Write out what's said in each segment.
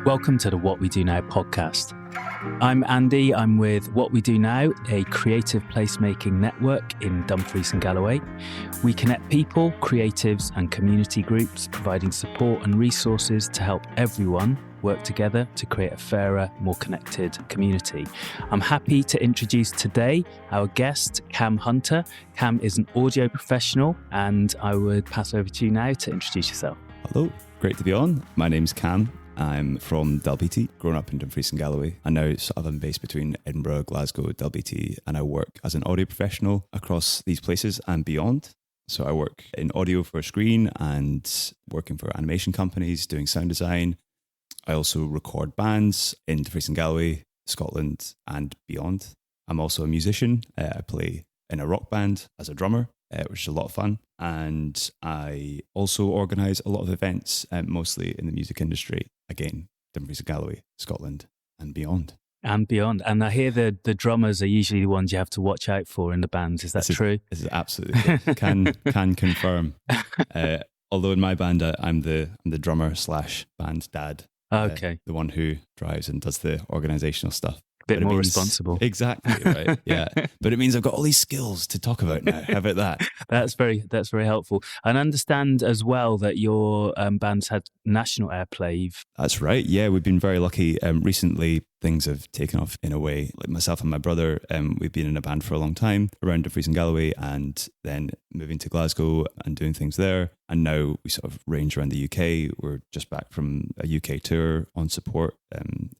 Welcome to the What We Do Now podcast. I'm Andy. I'm with What We Do Now, a creative placemaking network in Dumfries and Galloway. We connect people, creatives and community groups, providing support and resources to help everyone work together to create a fairer, more connected community. I'm happy to introduce today our guest, Cam Hunter. Cam is an audio professional, and I would pass over to you now to introduce yourself. Hello, great to be on. My name's Cam. I'm from WWDN, grown up in Dumfries and Galloway, and now I'm based between Edinburgh, Glasgow, WWDN, and I work as an audio professional across these places and beyond. So I work in audio for screen and working for animation companies, doing sound design. I also record bands in Dumfries and Galloway, Scotland, and beyond. I'm also a musician. I play in a rock band as a drummer, which is a lot of fun. And I also organise a lot of events, mostly in the music industry. Again, Dumfries and Galloway, Scotland, and beyond. And beyond. And I hear the drummers are usually the ones you have to watch out for in the bands. Is that true? This is absolutely can confirm. Although in my band, I'm the drummer / band dad. Okay. The one who drives and does the organisational stuff. Bit more responsible. Exactly, right. Yeah. But it means I've got all these skills to talk about now. How about that? That's very helpful. And I understand as well that your band's had national airplay. That's right. Yeah, we've been very lucky. Recently, things have taken off in a way. Like myself and my brother, we've been in a band for a long time around Dumfries and Galloway, and then moving to Glasgow and doing things there. And now we sort of range around the UK. We're just back from a UK tour on support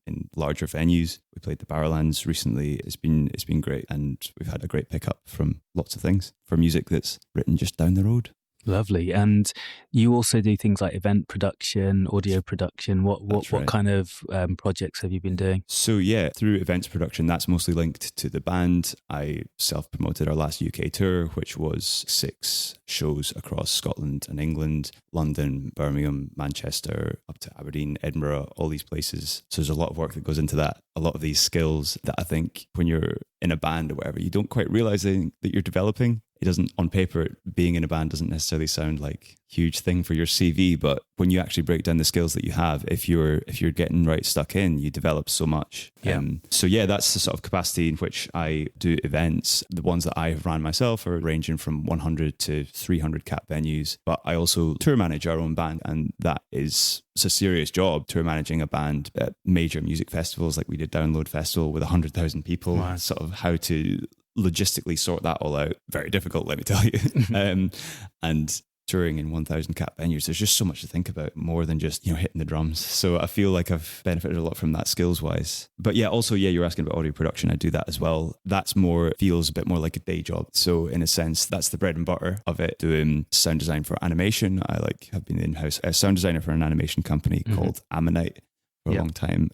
in larger venues. We played the Barrowlands recently. It's been great, and we've had a great pickup from lots of things for music that's written just down the road. Lovely. And you also do things like event production, audio production. What kind of projects have you been doing? So yeah, through events production, that's mostly linked to the band. I self-promoted our last UK tour, which was 6 shows across Scotland and England, London, Birmingham, Manchester, up to Aberdeen, Edinburgh, all these places. So there's a lot of work that goes into that. A lot of these skills that I think when you're in a band or whatever, you don't quite realize that you're developing. It doesn't, on paper, being in a band doesn't necessarily sound like a huge thing for your CV, but when you actually break down the skills that you have, if you're getting right stuck in, you develop so much. Yeah. So yeah, that's the sort of capacity in which I do events. The ones that I have ran myself are ranging from 100 to 300 cap venues, but I also tour manage our own band, and it's a serious job, tour managing a band at major music festivals like we did Download Festival with 100,000 people. Wow. Sort of how to logistically sort that all out. Very difficult, let me tell you. And touring in 1,000 cap venues, there's just so much to think about, more than just, hitting the drums. So I feel like I've benefited a lot from that skills wise. But yeah, also, you're asking about audio production. I do that as well. That's feels a bit more like a day job. So in a sense, that's the bread and butter of it. Doing sound design for animation. I have been in-house sound designer for an animation company called Ammonite for a long time,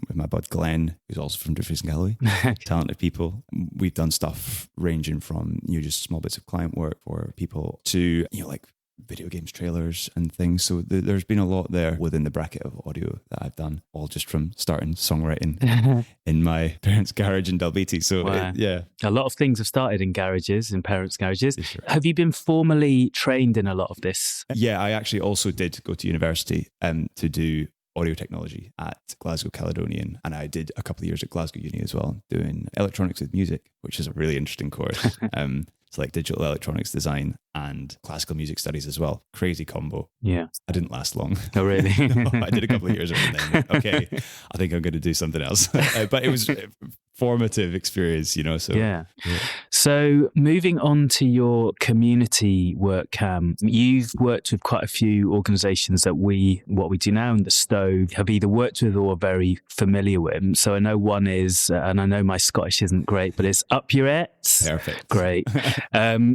with my bud Glenn, who's also from Dumfries and Galloway. Talented people. We've done stuff ranging from just small bits of client work for people to like video games trailers and things. So there's been a lot there within the bracket of audio that I've done, all just from starting songwriting in my parents' garage in WWDN. So wow. Yeah, a lot of things have started in garages, in parents' garages. Right. Have you been formally trained in a lot of this? Yeah, I actually also did go to university to do audio technology at Glasgow Caledonian, and I did a couple of years at Glasgow Uni as well, doing electronics with music, which is a really interesting course. It's like digital electronics design and classical music studies as well. Crazy combo. Yeah. I didn't last long. Oh, really? No, I did a couple of years and then, okay, I think I'm going to do something else. But it was a formative experience, so. Yeah. So moving on to your community work, Cam, you've worked with quite a few organisations that What We Do Now and The Stove have either worked with or are very familiar with. So I know one is, and I know my Scottish isn't great, but it's Up Your Ets. Perfect. Great.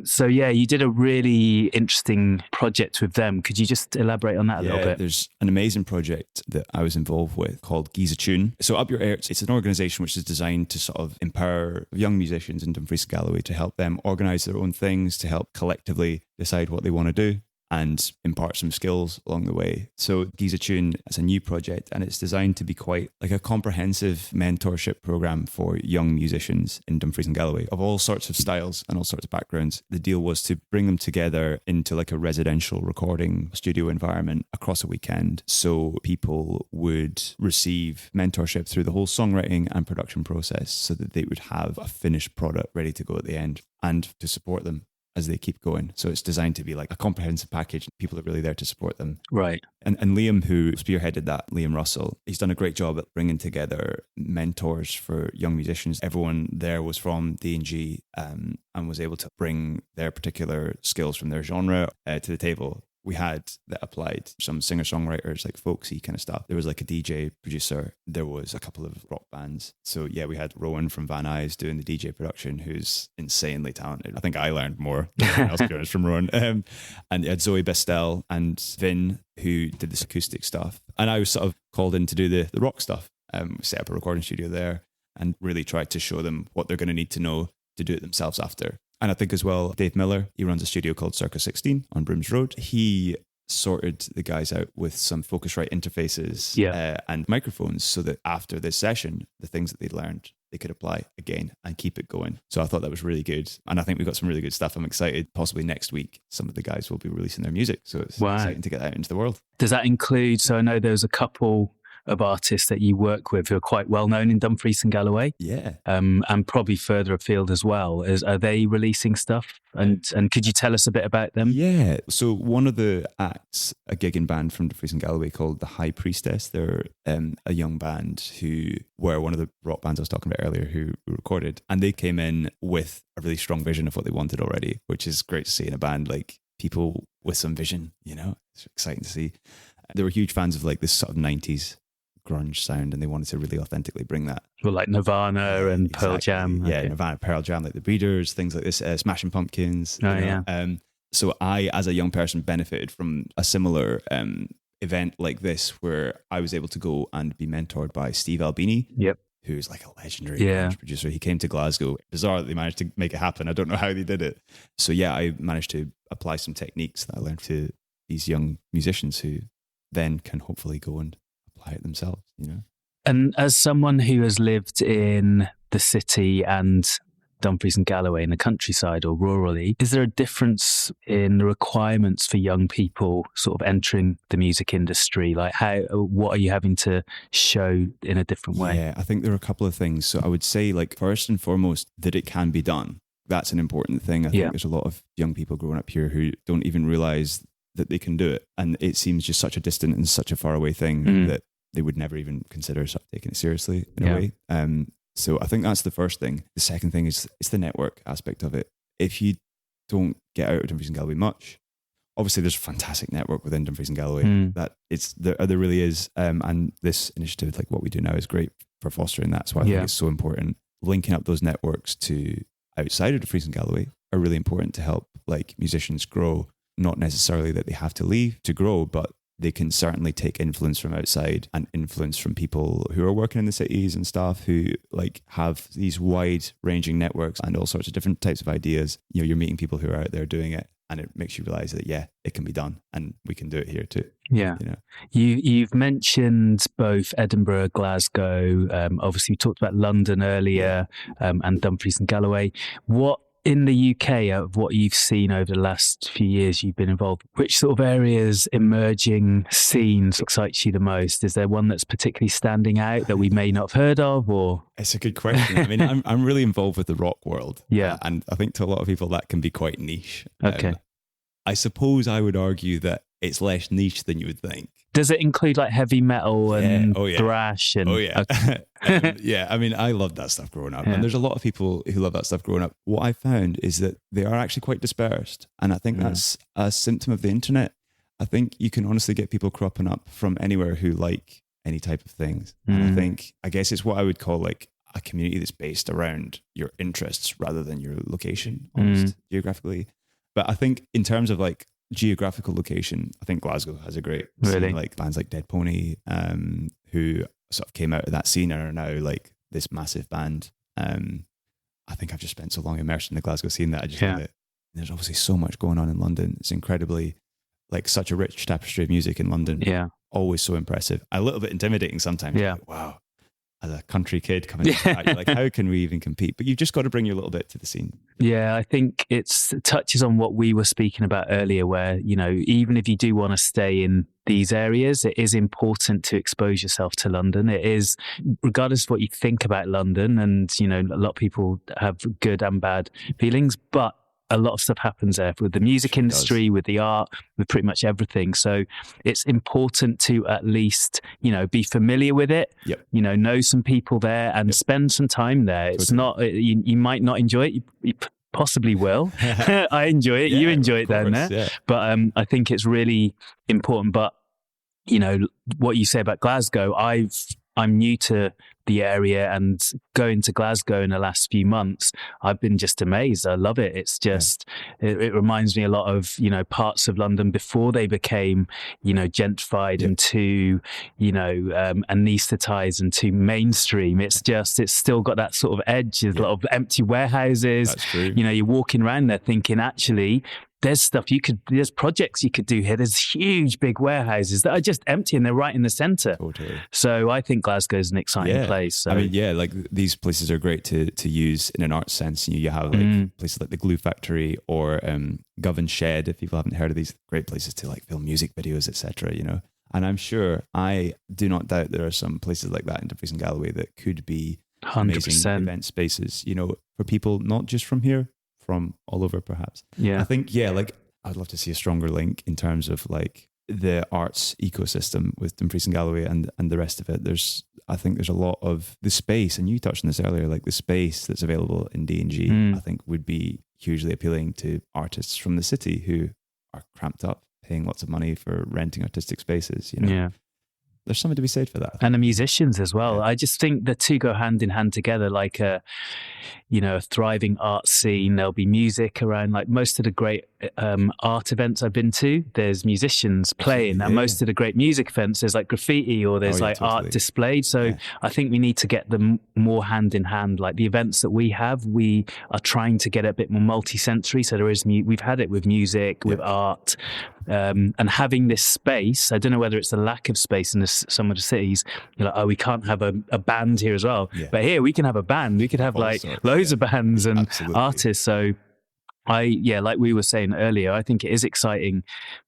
So yeah, you did a really interesting project with them. Could you just elaborate on that a little bit? There's an amazing project that I was involved with called Giza Tune. So Up Your Ets, it's an organisation which is designed to sort of empower young musicians in Dumfries Galloway to help them organise their own things, to help collectively decide what they want to do. and impart some skills along the way. So Geese a Tune is a new project, and it's designed to be quite like a comprehensive mentorship program for young musicians in Dumfries and Galloway of all sorts of styles and all sorts of backgrounds. The deal was to bring them together into like a residential recording studio environment across a weekend, so people would receive mentorship through the whole songwriting and production process, so that they would have a finished product ready to go at the end, and to support them as they keep going. So it's designed to be like a comprehensive package. People are really there to support them. Right. And Liam, who spearheaded that, Liam Russell, he's done a great job at bringing together mentors for young musicians. Everyone there was from D&G and was able to bring their particular skills from their genre to the table. We had that applied some singer-songwriters, like folksy kind of stuff. There was like a DJ producer. There was a couple of rock bands. So yeah, we had Rowan from Van Nuys doing the DJ production, who's insanely talented. I think I learned more than anyone else, to be honest, from Rowan. And you had Zoe Bestel and Vin, who did this acoustic stuff. And I was sort of called in to do the rock stuff. Set up a recording studio there and really tried to show them what they're going to need to know to do it themselves after. And I think as well, Dave Miller, he runs a studio called Circa 16 on Brooms Road. He sorted the guys out with some Focusrite interfaces and microphones, so that after this session, the things that they'd learned, they could apply again and keep it going. So I thought that was really good. And I think we've got some really good stuff. I'm excited. Possibly next week, some of the guys will be releasing their music. So it's exciting to get that out into the world. Does that include, so I know there's a couple of artists that you work with who are quite well known in Dumfries and Galloway, and probably further afield as well. Are they releasing stuff? And could you tell us a bit about them? Yeah. So one of the acts, a gigging band from Dumfries and Galloway called the High Priestess. They're a young band who were one of the rock bands I was talking about earlier who recorded, and they came in with a really strong vision of what they wanted already, which is great to see in a band, like people with some vision. It's exciting to see. They were huge fans of like this sort of 90s grunge sound, and they wanted to really authentically bring that. Well, like Nirvana and Pearl Jam. Yeah, Nirvana, Pearl Jam, like the Breeders, things like this, Smashing Pumpkins. So I, as a young person, benefited from a similar event like this, where I was able to go and be mentored by Steve Albini. Yep. Who's like a legendary grunge producer. He came to Glasgow. Bizarre that they managed to make it happen. I don't know how they did it. So yeah, I managed to apply some techniques that I learned to these young musicians who then can hopefully go and apply it themselves, And as someone who has lived in the city and Dumfries and Galloway in the countryside or rurally, is there a difference in the requirements for young people sort of entering the music industry? Like what are you having to show in a different way? Yeah, I think there are a couple of things. So I would say, like, first and foremost, that it can be done. That's an important thing. I think there's a lot of young people growing up here who don't even realize that they can do it. And it seems just such a distant and such a far away thing that they would never even consider sort of taking it seriously in a way. So I think that's the first thing. The second thing is it's the network aspect of it. If you don't get out of Dumfries and Galloway much, obviously there's a fantastic network within Dumfries and Galloway that there really is. And this initiative, like what we do now, is great for fostering that. So I think it's so important. Linking up those networks to outside of Dumfries and Galloway are really important to help like musicians grow. Not necessarily that they have to leave to grow, but they can certainly take influence from outside and influence from people who are working in the cities and stuff who like have these wide ranging networks and all sorts of different types of ideas. You're meeting people who are out there doing it, and it makes you realize that, it can be done and we can do it here too. Yeah. You've mentioned both Edinburgh, Glasgow. Obviously we talked about London earlier, and Dumfries and Galloway. What in the UK, of what you've seen over the last few years you've been involved, which sort of areas, emerging scenes excites you the most? Is there one that's particularly standing out that we may not have heard of? Or it's a good question. I mean, I'm really involved with the rock world. Yeah. And I think to a lot of people that can be quite niche. Okay. I suppose I would argue that it's less niche than you would think. Does it include like heavy metal and thrash? And I mean, I loved that stuff growing up, and there's a lot of people who love that stuff growing up. What I found is that they are actually quite dispersed, and I think that's a symptom of the internet. I think you can honestly get people cropping up from anywhere who like any type of things. And I guess it's what I would call like a community that's based around your interests rather than your location, almost geographically. But I think in terms of like geographical location, I think Glasgow has a great scene, like bands like Dead Pony, who sort of came out of that scene and are now like this massive band. I think I've just spent so long immersed in the Glasgow scene that I just think that there's obviously so much going on in London. It's incredibly like such a rich tapestry of music in London. Yeah. Always so impressive. A little bit intimidating sometimes. Yeah. Like, wow. As a country kid coming into that, you're like, how can we even compete? But you've just got to bring your little bit to the scene. Yeah, I think it touches on what we were speaking about earlier, where, you know, even if you do want to stay in these areas, it is important to expose yourself to London. It is, regardless of what you think about London, and, you know, a lot of people have good and bad feelings, but a lot of stuff happens there with the music industry, with the art, with pretty much everything. So it's important to at least, you know, be familiar with it, you know some people there and spend some time there. It's not, you might not enjoy it. You possibly will. I enjoy it. You enjoy it down there. Yeah. But I think it's really important. But, you know, what you say about Glasgow, I'm new to the area, and going to Glasgow in the last few months, I've been just amazed. I love it. It's just, it reminds me a lot of, you know, parts of London before they became, you know, gentrified and too, you know, anaesthetized and too mainstream. It's just, it's still got that sort of edge. There's a lot of empty warehouses. That's true. You know, you're walking around there thinking, actually, there's projects you could do here. There's huge, big warehouses that are just empty and they're right in the center. Totally. So I think Glasgow is an exciting place. So. I mean, like these places are great to use in an art sense. You have like places like the Glue Factory or Govan Shed, if people haven't heard of these, great places to like film music videos, etc. You know, and I'm sure, I do not doubt there are some places like that in Dumfries and Galloway that could be 100%. amazing event spaces, you know, for people not just from here, from all over perhaps. Yeah. I think, like I'd love to see a stronger link in terms of like the arts ecosystem with Dumfries and Galloway and the rest of it. I think there's a lot of the space, and you touched on this earlier, like the space that's available in D&G, I think would be hugely appealing to artists from the city who are cramped up, paying lots of money for renting artistic spaces, you know. Yeah. There's something to be said for that. And the musicians as well. I just think the two go hand in hand together, like a thriving art scene. There'll be music around, like most of the great art events I've been to, there's musicians playing, and most of the great music events, there's like graffiti or there's art displayed. So I think we need to get them more hand in hand. Like the events that we have, we are trying to get a bit more multi-sensory. So there is, we've had it with music, with art, and having this space. I don't know whether it's the lack of space in some of the cities. You're like, oh, we can't have a band here as well. But here we can have a band. We could have loads of bands and artists. So like we were saying earlier, I think it is exciting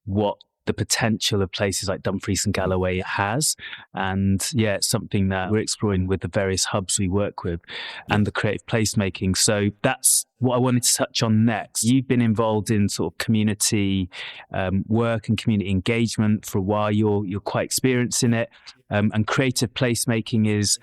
what the potential of places like Dumfries and Galloway has. And it's something that we're exploring with the various hubs we work with and the creative placemaking. So that's what I wanted to touch on next. You've been involved in sort of community work and community engagement for a while. You're quite experienced in it. And creative placemaking is,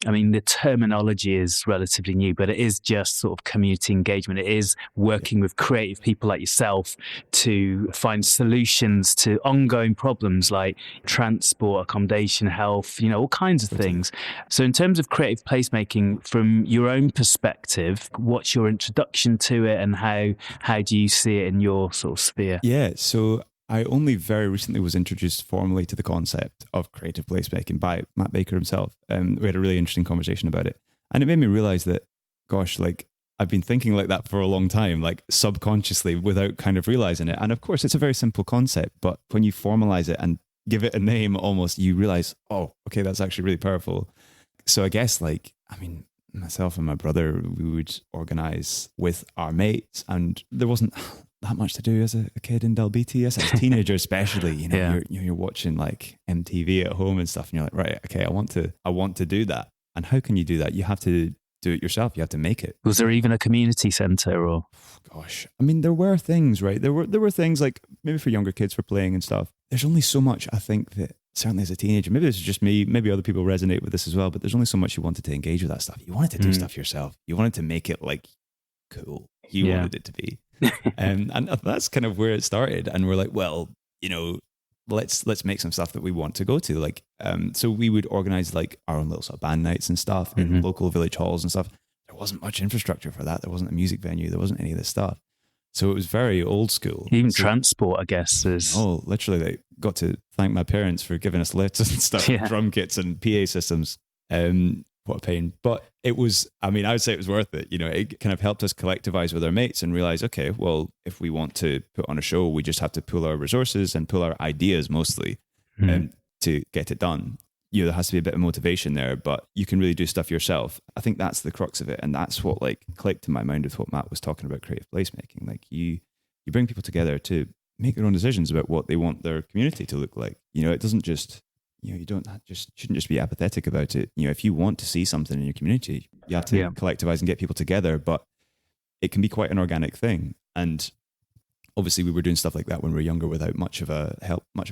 I mean, the terminology is relatively new, but it is just sort of community engagement. It is working with creative people like yourself to find solutions to ongoing problems like transport, accommodation, health, you know, all kinds of things. So in terms of creative placemaking, from your own perspective, what's your introduction to it, and how do you see it in your sort of sphere? Yeah, so I only very recently was introduced formally to the concept of creative placemaking by Matt Baker himself. We had a really interesting conversation about it. And it made me realize that, gosh, like I've been thinking like that for a long time, like subconsciously without kind of realizing it. And of course, it's a very simple concept, but when you formalize it and give it a name almost, you realize, oh, okay, that's actually really powerful. So I guess myself and my brother, we would organize with our mates, and there wasn't that much to do as a kid in Dalbeattie, as a teenager especially. You know, you're watching like MTV at home and stuff, and you're like, right, okay, I want to do that. And how can you do that? You have to do it yourself. You have to make it. Was there even a community centre or? Gosh, I mean, there were things, right? There were things like maybe for younger kids for playing and stuff. There's only so much, I think, that certainly as a teenager, maybe this is just me, maybe other people resonate with this as well, but there's only so much you wanted to engage with that stuff. You wanted to do stuff yourself. You wanted to make it like cool. You wanted it to be. And that's kind of where it started. And we're like, well, you know, let's make some stuff that we want to go to. Like, so we would organize like our own little sort of band nights and stuff in local village halls and stuff. There wasn't much infrastructure for that. There wasn't a music venue. There wasn't any of this stuff. So it was very old school. Even transport, I guess, is... Oh, literally, they got to thank my parents for giving us lifts and stuff, drum kits and PA systems. what a pain. But it was, I mean, I would say it was worth it. You know, it kind of helped us collectivize with our mates and realize, okay, well, if we want to put on a show, we just have to pool our resources and pool our ideas mostly to get it done. You know, there has to be a bit of motivation there, but you can really do stuff yourself. I think that's the crux of it. And that's what like clicked in my mind with what Matt was talking about, creative placemaking. Like you bring people together to make their own decisions about what they want their community to look like. You know, it doesn't just, you know, you shouldn't just be apathetic about it. You know, if you want to see something in your community, you have to collectivize and get people together, but it can be quite an organic thing. And obviously we were doing stuff like that when we were younger without much of a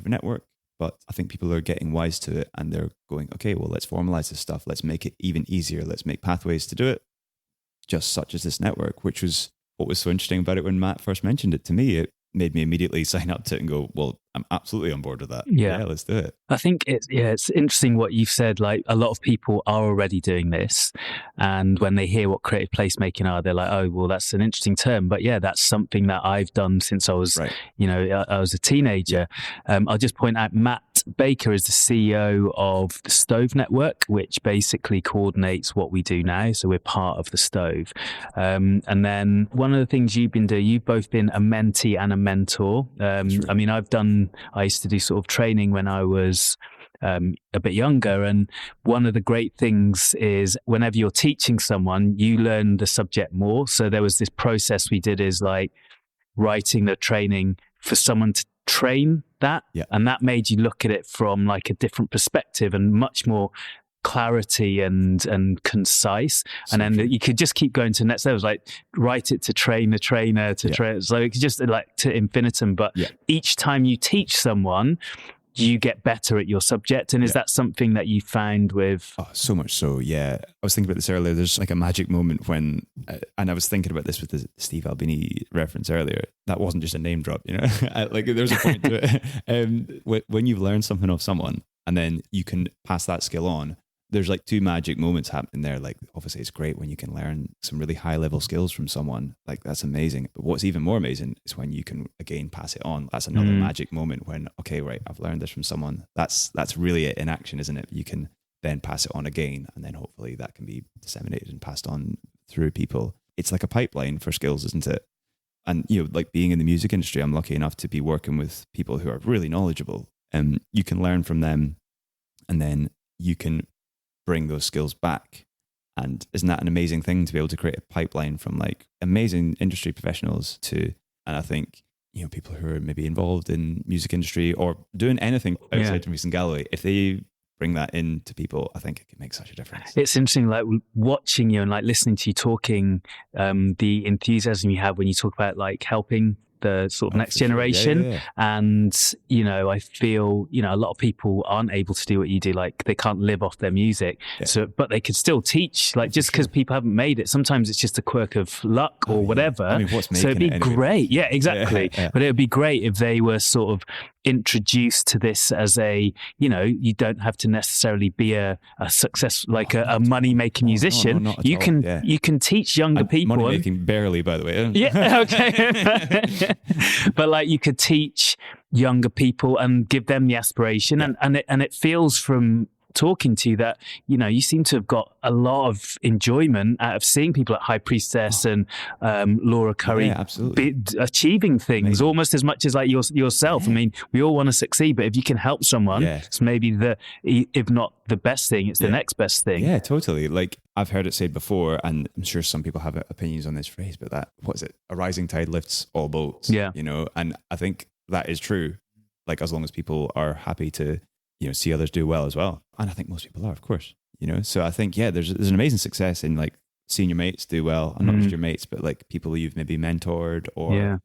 network. But I think people are getting wise to it and they're going, okay, well, let's formalize this stuff. Let's make it even easier. Let's make pathways to do it, just such as this network, which was what was so interesting about it when Matt first mentioned it to me. It made me immediately sign up to it and go, well, I'm absolutely on board with that. Yeah, let's do it. I think it's interesting what you've said. Like a lot of people are already doing this. And when they hear what creative placemaking are, they're like, oh, well, that's an interesting term. But yeah, that's something that I've done since I was, I was a teenager. I'll just point out Matt Baker is the CEO of the Stove Network, which basically coordinates what we do now. So we're part of the Stove. And then one of the things you've been doing, you've both been a mentee and a mentor. I mean, I used to do sort of training when I was a bit younger. And one of the great things is whenever you're teaching someone, you learn the subject more. So there was this process we did is like writing the training for someone to train that. Yeah. And that made you look at it from like a different perspective and much more clarity and concise. And then you could just keep going to next levels, like write it to train the trainer to train. So it could just like to infinitum. But each time you teach someone, you get better at your subject. And is that something that you found with? Oh, so much so, yeah. I was thinking about this earlier. There's like a magic moment when, and I was thinking about this with the Steve Albini reference earlier. That wasn't just a name drop, you know? Like there's a point to it. When you've learned something off someone and then you can pass that skill on, there's like two magic moments happening there. Like obviously it's great when you can learn some really high level skills from someone. Like that's amazing. But what's even more amazing is when you can again pass it on. That's another magic moment when, okay, right, I've learned this from someone. That's really it in action, isn't it? You can then pass it on again and then hopefully that can be disseminated and passed on through people. It's like a pipeline for skills, isn't it? And you know, like being in the music industry, I'm lucky enough to be working with people who are really knowledgeable and you can learn from them and then you can bring those skills back. And isn't that an amazing thing to be able to create a pipeline from like amazing industry professionals to, and I think, you know, people who are maybe involved in music industry or doing anything outside Dumfries Galloway, if they bring that in to people, I think it can make such a difference. It's interesting, like watching you and like listening to you talking, the enthusiasm you have when you talk about like helping the sort of next generation. And, you know, I feel, you know, a lot of people aren't able to do what you do. Like they can't live off their music. So, but they could still teach, like just because people haven't made it. Sometimes it's just a quirk of luck or whatever. I mean, what's making so it'd be it anyway? Great. Yeah, exactly. But it would be great if they were sort of introduced to this as a, you know, you don't have to necessarily be a success, like a money-making musician. No, you can teach younger people. Money-making barely, by the way. Yeah, okay. But like you could teach younger people and give them the aspiration, and it feels from talking to you that, you know, you seem to have got a lot of enjoyment out of seeing people like High Priestess and Laura Curry achieving things almost as much as like yourself. I mean, we all want to succeed, but if you can help someone, it's maybe if not the best thing, it's the next best thing. Yeah, totally. Like I've heard it said before, and I'm sure some people have opinions on this phrase, but that, what is it? A rising tide lifts all boats. Yeah. You know, and I think that is true. Like as long as people are happy to, you know, see others do well as well. And I think most people are, of course, you know? So I think, there's an amazing success in like seeing your mates do well, and not just your mates, but like people you've maybe mentored or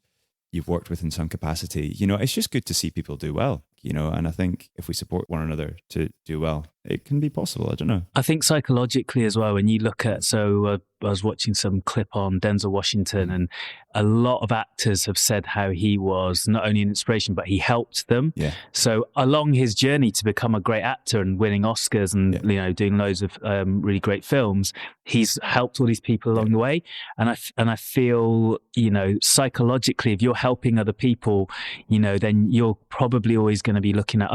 you've worked with in some capacity. You know, it's just good to see people do well, you know? And I think if we support one another to do well, it can be possible. I don't know. I think psychologically as well, when you look at, I was watching some clip on Denzel Washington, and a lot of actors have said how he was not only an inspiration, but he helped them. Yeah. So along his journey to become a great actor and winning Oscars and, you know, doing loads of really great films, he's helped all these people along the way. And I feel, you know, psychologically, if you're helping other people, you know, then you're probably always going to be looking at,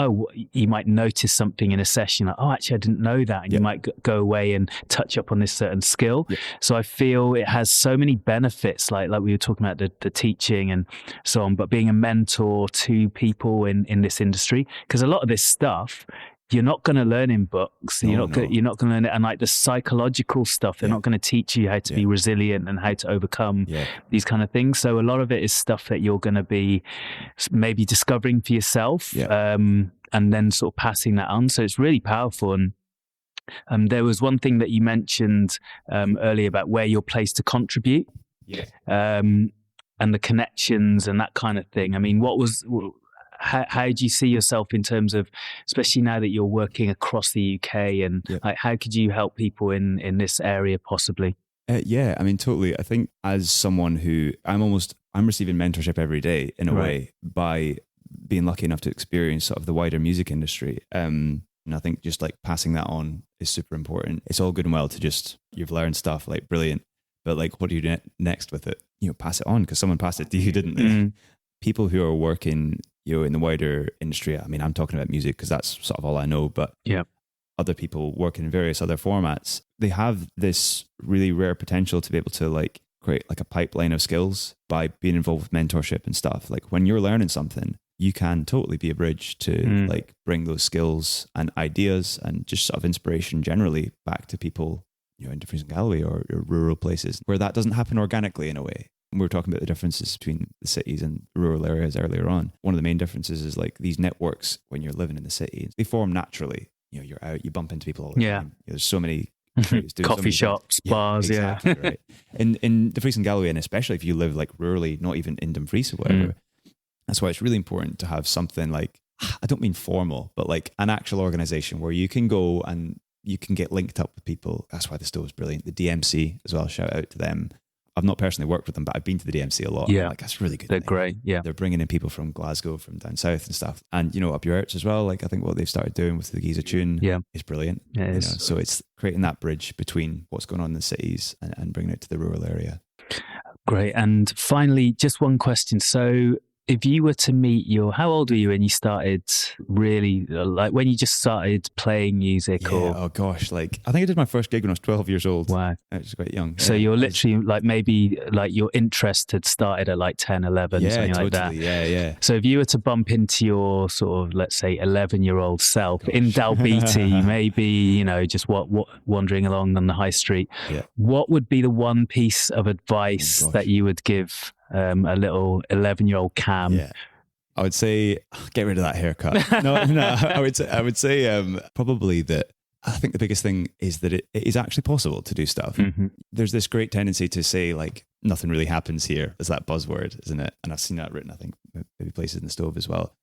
you might notice something in a session, like, oh, actually, I didn't know that. And you might go away and touch up on this certain skill. Yeah. So I feel it has so many benefits, like we were talking about the teaching and so on, but being a mentor to people in this industry, because a lot of this stuff, you're not going to learn in books. You're not going to learn it. And like the psychological stuff, they're not going to teach you how to be resilient and how to overcome these kind of things. So a lot of it is stuff that you're going to be maybe discovering for yourself, and then sort of passing that on. So it's really powerful. And there was one thing that you mentioned earlier about where you're placed to contribute, and the connections and that kind of thing. I mean, how do you see yourself in terms of, especially now that you're working across the UK, and like, how could you help people in this area possibly? I mean, totally. I think as someone who I'm receiving mentorship every day in a way by being lucky enough to experience sort of the wider music industry. And I think just like passing that on is super important. It's all good and well to just, you've learned stuff, like brilliant, but like, what do you do next with it? Pass it on, because someone passed it to you, didn't they? People who are working, in the wider industry, I mean, I'm talking about music because that's sort of all I know, but other people work in various other formats. They have this really rare potential to be able to like create like a pipeline of skills by being involved with mentorship and stuff. Like when you're learning something, you can totally be a bridge to like bring those skills and ideas and just sort of inspiration generally back to people, in Dumfries Galloway or rural places where that doesn't happen organically in a way. We were talking about the differences between the cities and rural areas earlier on. One of the main differences is like these networks when you're living in the city, they form naturally. You're out, you bump into people all the time. There's so many coffee shops, bars, exactly, right. In Dumfries and Galloway, and especially if you live like rurally, not even in Dumfries or whatever. That's why it's really important to have something like, I don't mean formal, but like an actual organization where you can go and you can get linked up with people. That's why the Stowe is brilliant. The DMC as well, shout out to them. I've not personally worked with them, but I've been to the DMC a lot. Like, that's really good. They're great. Yeah. They're bringing in people from Glasgow, from down south and stuff. And, up your arts as well. Like, I think what they've started doing with the Giza tune is brilliant. Yeah, it is. So it's creating that bridge between what's going on in the cities and bringing it to the rural area. Great. And finally, just one question. So if you were to meet how old were you when you started really, like when you just started playing music? Oh gosh, like I think I did my first gig when I was 12 years old. Wow. I was quite young. So you're literally like, maybe like your interest had started at like 10, 11, something like that. Yeah. So if you were to bump into your sort of, let's say 11-year-old self in Dalbeattie, maybe, just wandering along on the high street, what would be the one piece of advice that you would give a little 11-year-old Cam? I would say get rid of that haircut. No, I would say probably that I think the biggest thing is that it is actually possible to do stuff. There's this great tendency to say like nothing really happens here. There's that buzzword, isn't it? And I've seen that written, I think, maybe places in the Stove as well.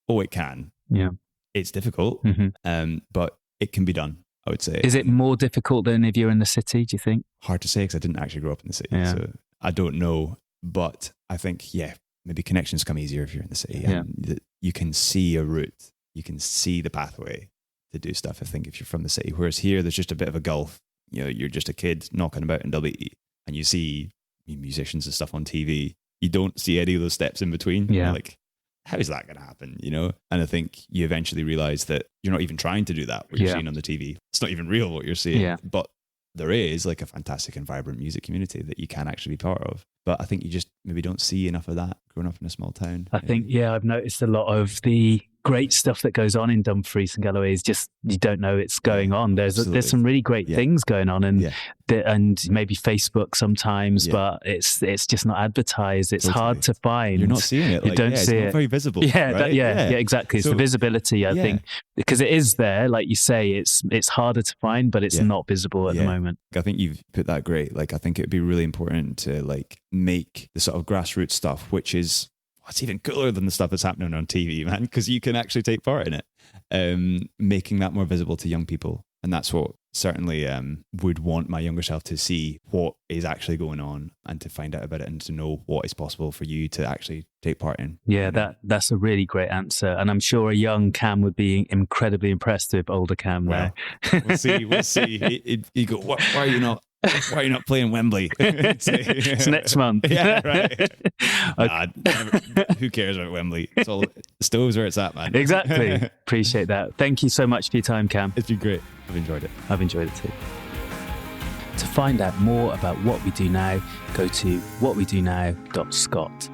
Oh, it can. Yeah. It's difficult, but it can be done, I would say. Is it more difficult than if you're in the city, do you think? Hard to say because I didn't actually grow up in the city. So I don't know, but I think, maybe connections come easier if you're in the city. And you can see a route, you can see the pathway to do stuff, I think, if you're from the city. Whereas here, there's just a bit of a gulf. You're just a kid knocking about in WE and you see musicians and stuff on TV. You don't see any of those steps in between. You're like, how is that going to happen? And I think you eventually realize that you're not even trying to do that, what you're seeing on the TV. It's not even real what you're seeing. But there is like a fantastic and vibrant music community that you can actually be part of. But I think you just maybe don't see enough of that growing up in a small town. I think, I've noticed a lot of the great stuff that goes on in Dumfries and Galloway is just, you don't know it's going on. There's some really great things going on, and maybe Facebook sometimes, but it's just not advertised. It's hard to find. You're not seeing it. You don't see it's not very visible. Exactly. It's the visibility, I think, because it is there, like you say, it's harder to find, but it's not visible at the moment. I think you've put that great. Like, I think it would be really important to like make the sort of grassroots stuff, which is what's even cooler than the stuff that's happening on TV, man, because you can actually take part in it, making that more visible to young people. And that's what certainly would want my younger self to see what is actually going on and to find out about it and to know what is possible for you to actually take part in. Yeah, that's a really great answer. And I'm sure a young Cam would be incredibly impressed with older Cam there. We'll see. You go, why are you not Why are you not playing Wembley? It's next month. Yeah, right. Who cares about Wembley? It's all Stoves where it's at, man. Exactly. Appreciate that. Thank you so much for your time, Cam. It's been great. I've enjoyed it. I've enjoyed it too. To find out more about what we do now, go to whatwedonow.scot.